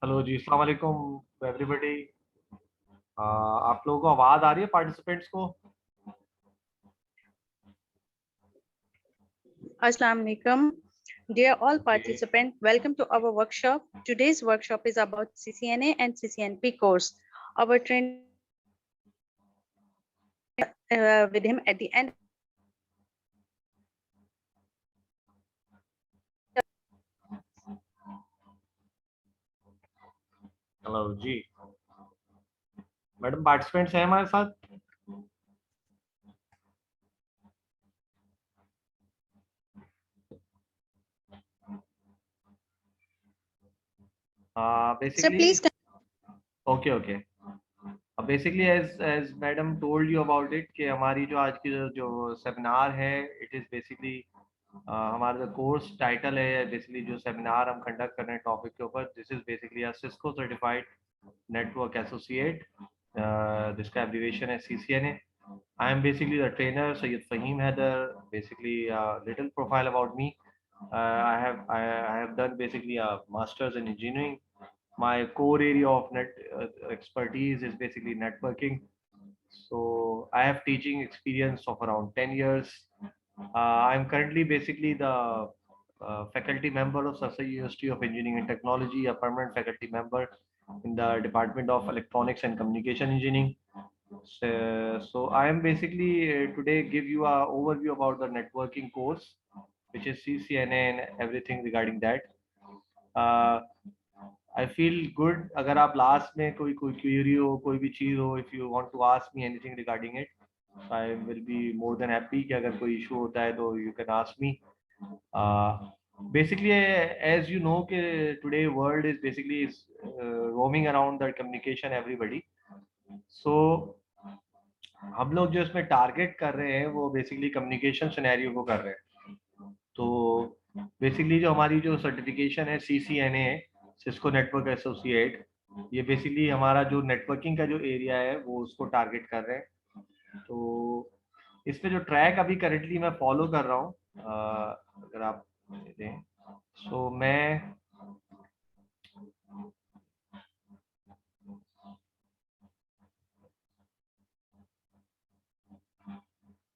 Hello जी, अस्सलाम वालेकुम everybody. आप लोगों को आवाज़ आ रही है पार्टिसिपेंट्स को? Assalamu alaikum. Dear all Okay. participants, welcome to our workshop. Today's workshop is about CCNA and CCNP course. Our trainer with him at the end. Hello जी, मैडम पार्टिसिपेंट्स हैं हमारे साथ? Sir, basically please. ओके अब basically as madam told you about it कि हमारी जो आज की जो सेमिनार है, इट इज़ बेसिकली हमारा जो कोर्स टाइटल है, बेसिकली जो सेमिनार हम कंडक्ट कर रहे हैं टॉपिक के ऊपर, this is basically a Cisco certified network associate, जिसका एब्रिविएशन है CCNA. I am basically the trainer, Sayyid Fahim Haider. Basically, a little profile about me. I have done basically a master's in engineering. My core area of expertise is basically networking. So I have teaching experience of around 10 years. I'm currently basically the faculty member of Sasai University of Engineering and Technology, a permanent faculty member in the Department of Electronics and Communication Engineering. So I am basically today give you a overview about the networking course, which is CCNA and everything regarding that. Uh, I feel good अगर आप last में कोई कोई query हो, कोई भी चीज़ हो, if you want to ask me anything regarding it, I will be more than happy कि अगर कोई इशू होता है तो you can ask me. Basically, as you know कि today world is basically is roaming around the communication everybody. So हम लोग जो इसमें टारगेट कर रहे हैं वो बेसिकली कम्युनिकेशन सिनेरियो को कर रहे हैं। तो बेसिकली जो हमारी जो सर्टिफिकेशन है CCNA है, सिस्को नेटवर्क एसोसिएट, ये बेसिकली हमारा जो नेटवर्किंग का जो एरिया है वो उसको टारगेट कर रहे हैं। तो इसमें जो ट्रैक अभी करेंटली मैं फॉलो कर रहा हूँ, अगर आप दें, सो मैं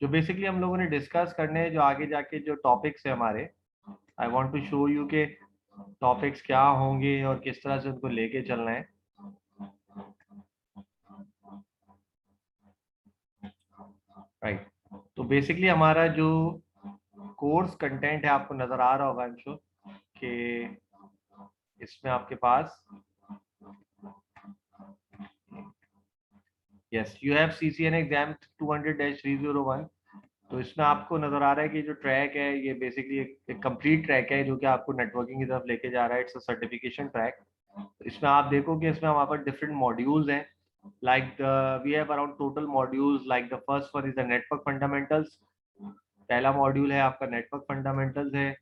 जो बेसिकली हम लोगों ने डिस्कस करने हैं जो आगे जाके जो टॉपिक्स है हमारे, I want to show you के टॉपिक्स क्या होंगे और किस तरह से उनको लेके चलना है। राइट, तो बेसिकली हमारा जो कोर्स कंटेंट है आपको नजर आ रहा होगा अंशु कि इसमें आपके पास yes you have CCNA exam 200-301। तो इसमें आपको नजर आ रहा है कि जो ट्रैक है ये बेसिकली एक कंप्लीट ट्रैक है जो कि आपको नेटवर्किंग की तरफ लेके जा रहा है। It's a certification track. इसमें आप देखो कि इसमें हमारे पास डिफरेंट मॉड्यूल्स हैं, like we have around total modules, like the first one is the network fundamentals. पहला मॉड्यूल है आपका नेटवर्क फंडामेंटल्स है,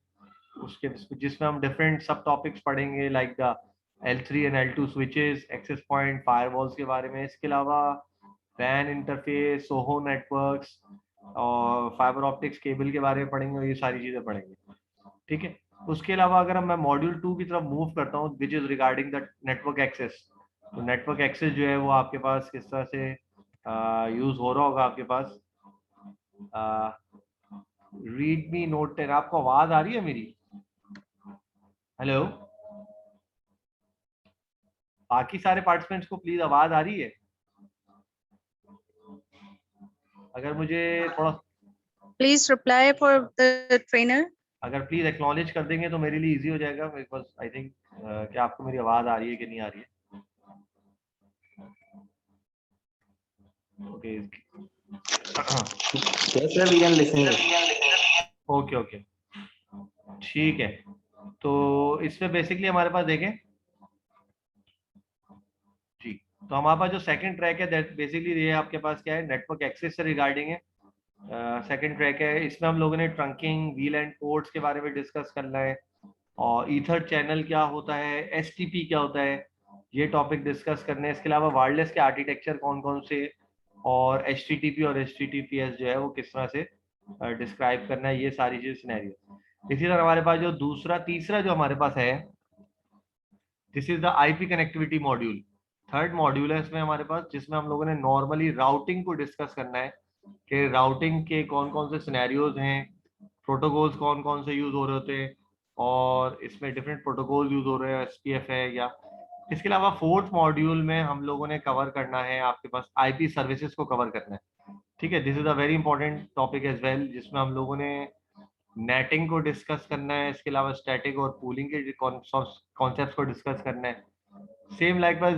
उसके जिसमें हम डिफरेंट सब टॉपिक्स पढ़ेंगे, like the L3 and L2 switches, access point, firewalls के बारे में। इसके अलावा वैन इंटरफेस, सोहो नेटवर्क्स और फाइबर ऑप्टिक्स केबल के बारे में पढ़ेंगे, और ये सारी चीजें पढ़ेंगे। ठीक है, उसके अलावा अगर मैं मॉड्यूल 2 की तरफ मूव करता हूँ, which is regarding the network access. तो नेटवर्क एक्सेस जो है वो आपके पास किस तरह से यूज हो रहा होगा आपके पास। रीड मी नोट 10, आपको आवाज आ रही है मेरी? हेलो, बाकी सारे पार्टिसिपेंट्स को प्लीज आवाज आ रही है? अगर मुझे थोड़ा Please reply for the trainer. अगर प्लीज एक्नॉलेज कर देंगे तो मेरे लिए इजी हो जाएगा, बिकॉज आई थिंक कि आपको मेरी आवाज आ रही है कि नहीं आ रही है। Okay Yes, sir, we can listen. Okay okay, ठीक है। तो इसमें बेसिकली हमारे पास देखें जी, तो हमारे पास जो सेकंड ट्रैक है दैट बेसिकली ये आपके पास क्या है, नेटवर्क एक्सेस से रिगार्डिंग है। सेकंड ट्रैक है, इसमें हम लोगों ने ट्रंकिंग, व्हील एंड पोर्ट्स के बारे में डिस्कस करना है, और ईथर चैनल क्या होता है, STP क्या होता है, ये टॉपिक डिस्कस करने हैं। इसके अलावा वायरलेस के आर्किटेक्चर कौन कौन से, और HTTP और HTTPS जो है वो किस तरह से डिस्क्राइब करना है, ये सारी चीज सिनेरियो। इसी तरह हमारे पास जो दूसरा तीसरा जो हमारे पास है this is the IP connectivity module. Third module है इसमें हमारे पास, जिसमें हम लोगों ने नॉर्मली राउटिंग को डिस्कस करना है कि राउटिंग के कौन कौन से सिनेरियोज हैं, प्रोटोकॉल्स कौन कौन से यूज हो रहे होते हैं, और इसमें डिफरेंट प्रोटोकॉल यूज हो रहे हैं, एसपीएफ है या। इसके अलावा फोर्थ मॉड्यूल में हम लोगों ने कवर करना है आपके पास आईपी सर्विसेज को कवर करना है। ठीक है, this is a very important topic as well, जिसमें हम लोगों ने नेटिंग को डिस्कस करना है, इसके अलावा स्टैटिक और पूलिंग के कॉन्सेप्ट्स को डिस्कस करना है। सेम लाइकवाइज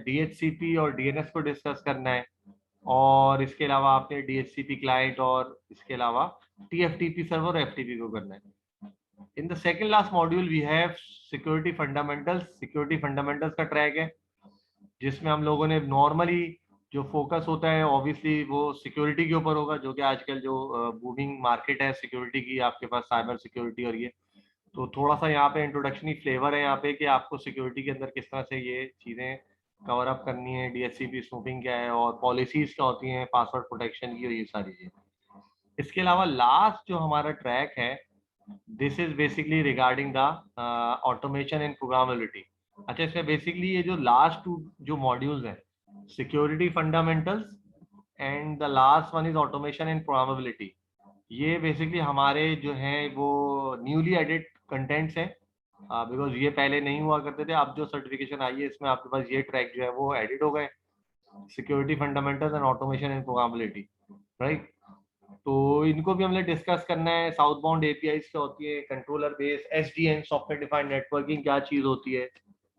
डीएचसीपी और डीएनएस को डिस्कस करना है, और इसके अलावा आपने डीएचसीपी क्लाइंट और इसके अलावा टीएफटीपी सर्वर और एफटीपी को करना है। In the second last module we have security fundamentals. Security fundamentals का ट्रैक है, जिसमें हम लोगों ने नॉर्मली जो फोकस होता है ऑब्वियसली वो सिक्योरिटी के ऊपर होगा, जो कि आजकल जो बूमिंग मार्केट है सिक्योरिटी की, आपके पास साइबर सिक्योरिटी और ये, तो थोड़ा सा यहाँ पे इंट्रोडक्शनी फ्लेवर है यहाँ पे कि आपको सिक्योरिटी के अंदर किस तरह से ये चीजें कवर अप करनी है, डीएचसीपी स्नूपिंग क्या है और पॉलिसीज क्या होती हैं, पासवर्ड प्रोटेक्शन की और ये सारी चीजें। इसके अलावा लास्ट जो हमारा ट्रैक है, this is basically regarding the automation and programmability. अच्छा, इसमें बेसिकली ये जो लास्ट टू जो मॉड्यूल्स हैं, security fundamentals and the last one is automation and programmability, ये बेसिकली हमारे जो हैं वो न्यूली एडेड कंटेंट्स हैं, बिकॉज ये पहले नहीं हुआ करते थे। अब जो सर्टिफिकेशन आई है इसमें आपके पास ये ट्रैक जो है वो एडिट हो गए, security fundamentals and automation and programmability, right. तो इनको भी हमने डिस्कस करना है। साउथ बाउंड एपीआई क्या होती है, controller base, SDN software defined networking क्या चीज होती है,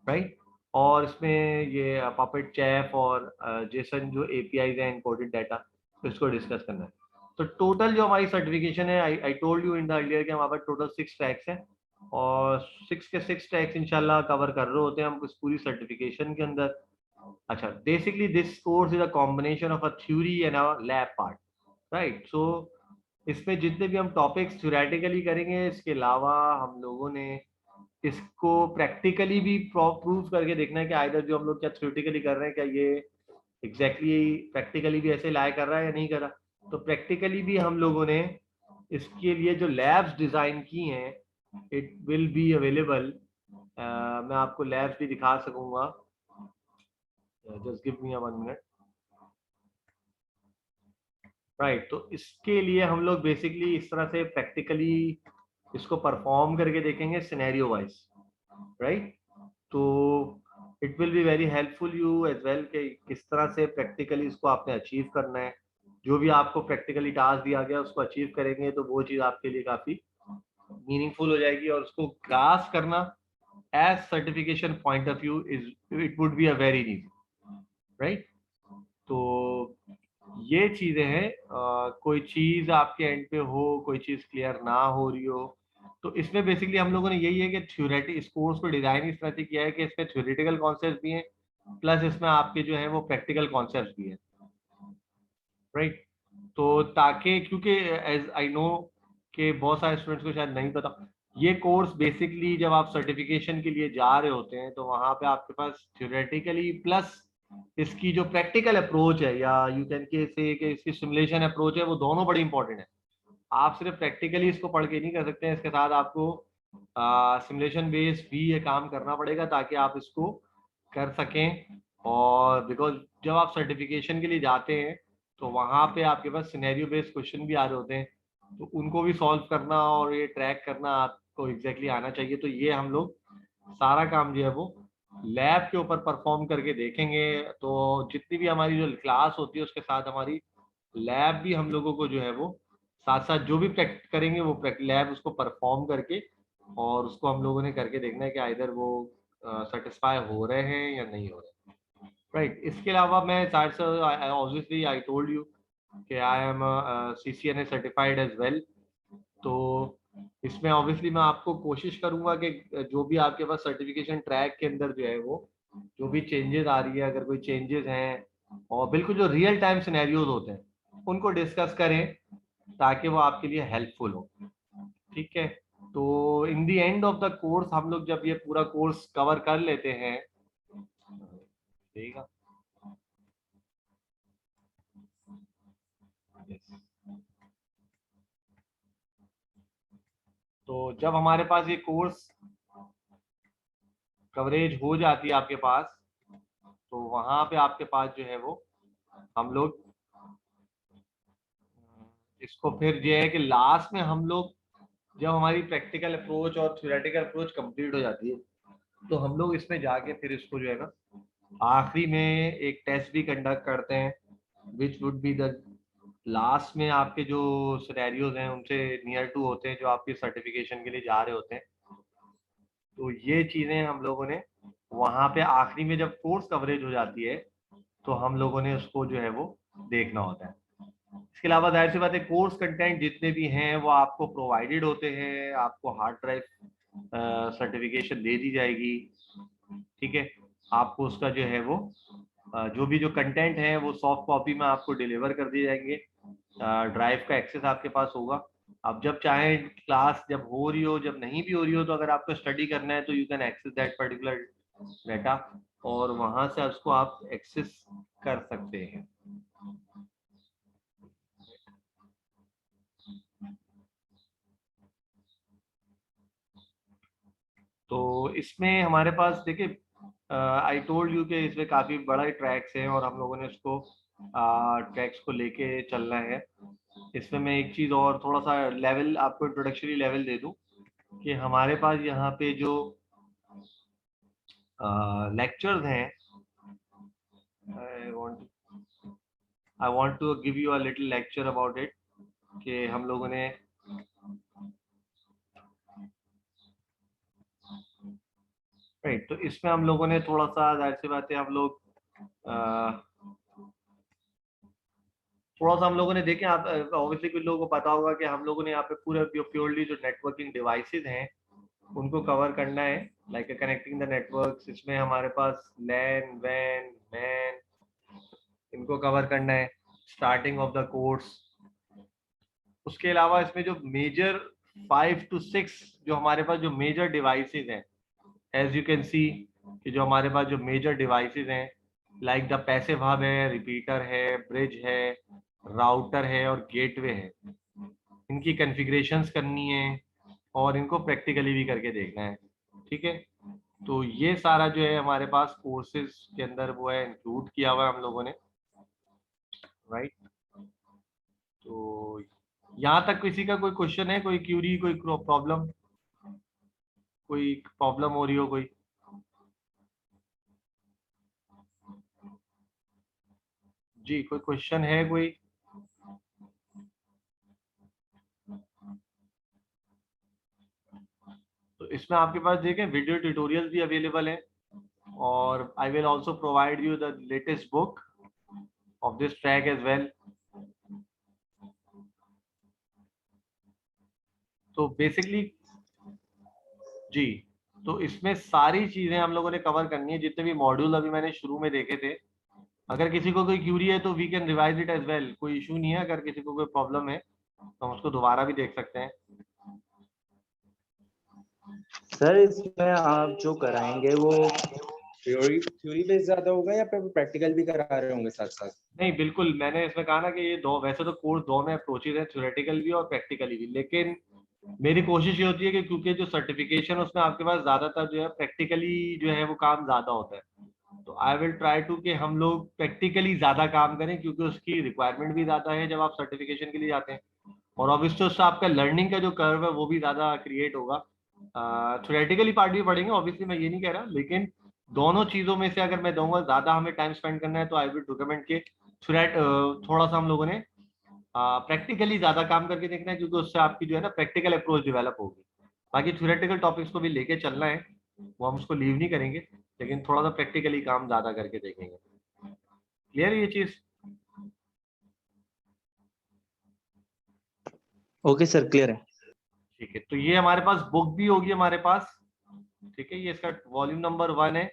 राइट। और इसमें ये पपेट चैफ और जेसन जो एपीआई है इनकोडेड डाटा, इसको डिस्कस करना है। तो टोटल जो हमारी सर्टिफिकेशन है, आई told you in the earlier कि हमारे पास टोटल 6 ट्रैक्स हैं, और 6 के 6 ट्रैक्स इंशाल्लाह कवर कर रहे होते हैं हम इस पूरी सर्टिफिकेशन के अंदर। अच्छा, basically this course is a combination of a theory and a lab part, right. So इसमें जितने भी हम टॉपिक्स थ्योरेटिकली करेंगे, इसके अलावा हम लोगों ने इसको प्रैक्टिकली भी प्रूव करके देखना है कि आइदर जो हम लोग क्या थ्योरेटिकली कर रहे हैं क्या ये एग्जैक्टली प्रैक्टिकली भी ऐसे लाई कर रहा है या नहीं कर रहा। तो प्रैक्टिकली भी हम लोगों ने इसके लिए जो लैब्स डिजाइन की हैं, इट विल बी अवेलेबल। मैं आपको लैब्स भी दिखा सकूंगा, जस्ट गिव मी अ 1 मिनट, राइट। तो इसके लिए हम लोग बेसिकली इस तरह से प्रैक्टिकली इसको परफॉर्म करके देखेंगे सिनेरियो वाइज, राइट। तो it will be very helpful you as well कि किस तरह से प्रैक्टिकली इसको आपने अचीव करना है। जो भी आपको प्रैक्टिकली टास्क दिया गया उसको अचीव करेंगे तो वो चीज़ आपके लिए काफ़ी मीनिंगफुल हो जाएगी, और उसको ग्रास्प करना as certification point of view is it would be a very easy, right. तो ये चीजें हैं, कोई चीज आपके एंड पे हो, कोई चीज क्लियर ना हो रही हो, तो इसमें बेसिकली हम लोगों ने यही है कि थ्योरेटिक इस कोर्स को डिजाइन इस तरह से किया है कि इसमें थ्योरेटिकल कॉन्सेप्ट भी हैं, प्लस इसमें आपके जो है वो प्रैक्टिकल कॉन्सेप्ट भी है, राइट। तो ताकि क्योंकि एज आई नो कि बहुत सारे स्टूडेंट्स को शायद नहीं पता, ये कोर्स बेसिकली जब आप सर्टिफिकेशन के लिए जा रहे होते हैं तो वहां पे आपके पास थ्योरेटिकली प्लस इसकी जो प्रैक्टिकल अप्रोच है, या यू कैन के से कि इसकी सिमुलेशन अप्रोच है, वो दोनों बड़ी इंपॉर्टेंट है। आप सिर्फ प्रैक्टिकली इसको पढ़ के नहीं कर सकते हैं, इसके साथ आपको सिमुलेशन बेस्ड भी ये काम करना पड़ेगा ताकि आप इसको कर सकें। और बिकॉज जब आप सर्टिफिकेशन के लिए जाते हैं तो वहाँ पे आपके पास सिनेरियो बेस्ड क्वेश्चन भी आ रहे होते हैं, तो उनको भी सॉल्व करना और ये ट्रैक करना आपको एग्जैक्टली आना चाहिए। तो ये हम लोग सारा काम जो है वो लैब के ऊपर परफॉर्म करके देखेंगे। तो जितनी भी हमारी जो क्लास होती है उसके साथ हमारी लैब भी हम लोगों को जो है वो साथ साथ जो भी प्रैक्टिस करेंगे वो लैब उसको परफॉर्म करके, और उसको हम लोगों ने करके देखना है कि आइदर वो सेटिस्फाई हो रहे हैं या नहीं हो रहे, राइट। इसके अलावा मैं साइड से ऑब्वियसली आई टोल्ड यू कि I am CCNA certified as well. तो इसमें ऑब्वियसली मैं आपको कोशिश करूंगा कि जो भी आपके पास सर्टिफिकेशन ट्रैक के अंदर जो है वो जो भी चेंजेस आ रही है, अगर कोई चेंजेस हैं, और बिल्कुल जो रियल टाइम सिनेरियोज होते हैं उनको डिस्कस करें ताकि वो आपके लिए हेल्पफुल हो, ठीक है। तो in the end of the course हम लोग जब ये पूरा कोर्स कवर कर लेते हैं, ठीक है, तो जब हमारे पास ये कोर्स कवरेज हो जाती है आपके पास, तो वहां पे आपके पास जो है वो हम लोग इसको फिर ये है कि लास्ट में हम लोग जब हमारी प्रैक्टिकल अप्रोच और थ्योरेटिकल अप्रोच कंप्लीट हो जाती है, तो हम लोग इसमें जाके फिर इसको जो है ना आखिरी में एक टेस्ट भी कंडक्ट करते हैं, which would be the last में आपके जो सिनेरियोज हैं उनसे नियर टू होते हैं जो आपके सर्टिफिकेशन के लिए जा रहे होते हैं। तो ये चीजें हम लोगों ने वहां पे आखिरी में जब कोर्स कवरेज हो जाती है तो हम लोगों ने उसको जो है वो देखना होता है। इसके अलावा जाहिर सी बात है कोर्स कंटेंट जितने भी हैं वो आपको प्रोवाइडेड होते हैं, आपको हार्ड ड्राइव सर्टिफिकेशन दे दी जाएगी, ठीक है। आपको उसका जो है वो जो भी जो कंटेंट है वो सॉफ्ट कॉपी में आपको डिलीवर कर दिए जाएंगे, ड्राइव का एक्सेस आपके पास होगा। आप जब चाहें क्लास जब हो रही हो जब नहीं भी हो रही हो तो अगर आपको स्टडी करना है तो you can access that particular data और वहां से उसको आप एक्सेस कर सकते हैं। तो इसमें हमारे पास देखिए आई टोल्ड यू कि इसमें काफी बड़ा ट्रैक्स है और हम लोगों ने इसको ट्रैक्स को लेके चलना है। इसमें मैं एक चीज और थोड़ा सा लेवल आपको इंट्रोडक्टरी लेवल दे दूं कि हमारे पास यहाँ पे जो लेक्चर्स हैं, I want to give you a little lecture about it कि हम लोगों ने राइट। तो इसमें हम लोगों ने थोड़ा सा जाहिर सी बात है हम लोग थोड़ा सा हम लोगों ने देखे आप ऑब्वियसली कुछ लोगों को पता होगा कि हम लोगों ने यहाँ पे पूरे प्योरली जो नेटवर्किंग डिवाइसेस हैं उनको कवर करना है, लाइक कनेक्टिंग द नेटवर्क्स। इसमें हमारे पास लैन वैन मैन इनको कवर करना है स्टार्टिंग ऑफ द कोर्स। उसके अलावा इसमें जो मेजर 5 to 6 जो हमारे पास जो मेजर डिवाइसेस हैं, एज यू कैन सी कि जो हमारे पास जो मेजर डिवाइसेस हैं लाइक द पैसिव हब है, रिपीटर है, ब्रिज है, राउटर है और गेटवे है, इनकी कॉन्फ़िगरेशंस करनी है और इनको प्रैक्टिकली भी करके देखना है, ठीक है। तो ये सारा जो है हमारे पास कोर्सेज के अंदर वो है इंक्लूड किया हुआ है हम लोगों ने, राइट। तो यहाँ तक किसी का कोई क्वेश्चन है, कोई क्यूरी, कोई प्रॉब्लम, कोई प्रॉब्लम हो रही हो कोई? जी कोई क्वेश्चन है कोई? तो इसमें आपके पास देखें वीडियो ट्यूटोरियल्स भी अवेलेबल हैं और I will also provide you the latest book of this track as well. तो बेसिकली जी, तो इसमें सारी चीजें हम लोगों ने कवर करनी है, जितने भी मॉड्यूल अभी मैंने शुरू में देखे थे। अगर किसी को कोई क्यूरी है तो we can revise it as well, कोई इशू नहीं है। अगर किसी को कोई प्रॉब्लम है तो हम उसको दोबारा भी देख सकते हैं। सर इसमें आप जो कराएंगे वो थ्योरी बेस्ड ज्यादा होगा या फिर प्रैक्टिकल भी करा रहे होंगे साथ साथ? नहीं बिल्कुल, मैंने इसमें कहा ना कि ये दो, वैसे तो कोर्स दो में अप्रोचेज है, थ्योरेटिकल भी और प्रैक्टिकली भी, लेकिन मेरी कोशिश ये होती है कि क्योंकि जो सर्टिफिकेशन उसमें आपके पास ज्यादातर जो है प्रैक्टिकली जो है वो काम ज्यादा होता है, तो आई विल ट्राई टू कि हम लोग प्रैक्टिकली ज्यादा काम करें क्योंकि उसकी रिक्वायरमेंट भी ज्यादा है जब आप सर्टिफिकेशन के लिए जाते हैं, और ऑब्वियसली उससे आपका लर्निंग का जो कर्व है वो भी ज्यादा क्रिएट होगा। थ्योरेटिकली पार्ट भी पढ़ेंगे ऑब्वियसली, मैं ये नहीं कह रहा, लेकिन दोनों चीजों में से अगर मैं दूंगा ज्यादा हमें टाइम स्पेंड करना है तो आई विल रिकमेंड के थोड़ा सा हम लोगों ने प्रैक्टिकली ज्यादा काम करके देखना है क्योंकि उससे आपकी जो है ना प्रैक्टिकल अप्रोच डेवलप होगी। बाकी थ्योरेटिकल टॉपिक्स को भी लेके चलना है, वो हम उसको लीव नहीं करेंगे, लेकिन थोड़ा सा प्रैक्टिकली काम ज्यादा करके देखेंगे। क्लियर ये चीज? ओके सर, क्लियर है। ठीक है, तो ये हमारे पास बुक भी होगी हमारे पास, ठीक है, ये इसका वॉल्यूम नंबर 1 है।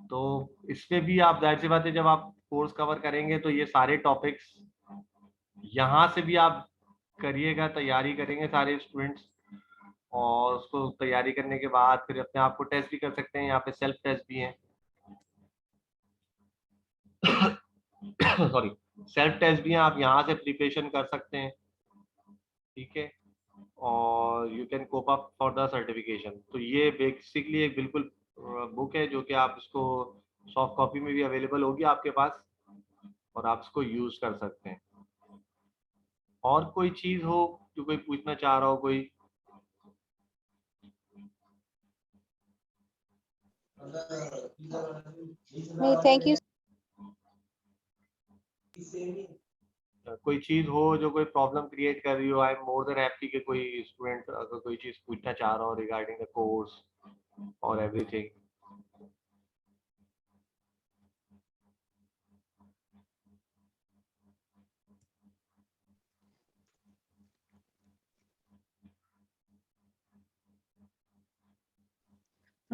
तो इसमें भी आप जाहिर सी बात है जब आप कोर्स कवर करेंगे तो ये सारे टॉपिक्स यहाँ से भी आप करिएगा, तैयारी करेंगे सारे स्टूडेंट्स, और उसको तैयारी करने के बाद फिर अपने आप को टेस्ट भी कर सकते हैं, यहाँ पे सेल्फ टेस्ट भी है सॉरी, सेल्फ टेस्ट भी है, आप यहाँ से प्रिपरेशन कर सकते हैं, ठीक है, और you can cope up for the certification. तो ये बेसिकली एक बिल्कुल बुक है जो कि आप इसको सॉफ्ट कॉपी में भी अवेलेबल होगी आपके पास और आप इसको यूज कर सकते हैं। और कोई चीज हो जो कोई पूछना चाह रहा हो कोई? No, thank you. कोई चीज हो जो कोई प्रॉब्लम क्रिएट कर रही हो, I am more than happy कि कोई स्टूडेंट अगर कोई चीज पूछना चाह रहा हो रिगार्डिंग द कोर्स और everything.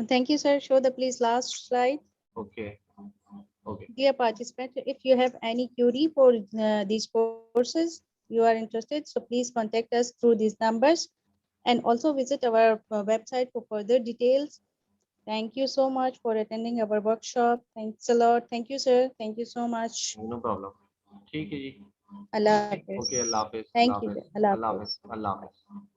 Thank you, sir. Show the please last slide. Okay okay Dear participant, if you have any query for these courses, you are interested, so please contact us through these numbers and also visit our website for further details. Thank you so much for attending our workshop. Thanks a lot. Thank you, sir. Thank you so much. No problem. ठीक है जी। Allah Hafiz. Okay, अल्लाह हाफिज। Thank you, sir. Allah अल्लाह Hafiz. हाफिज। अल्लाह हाफिज।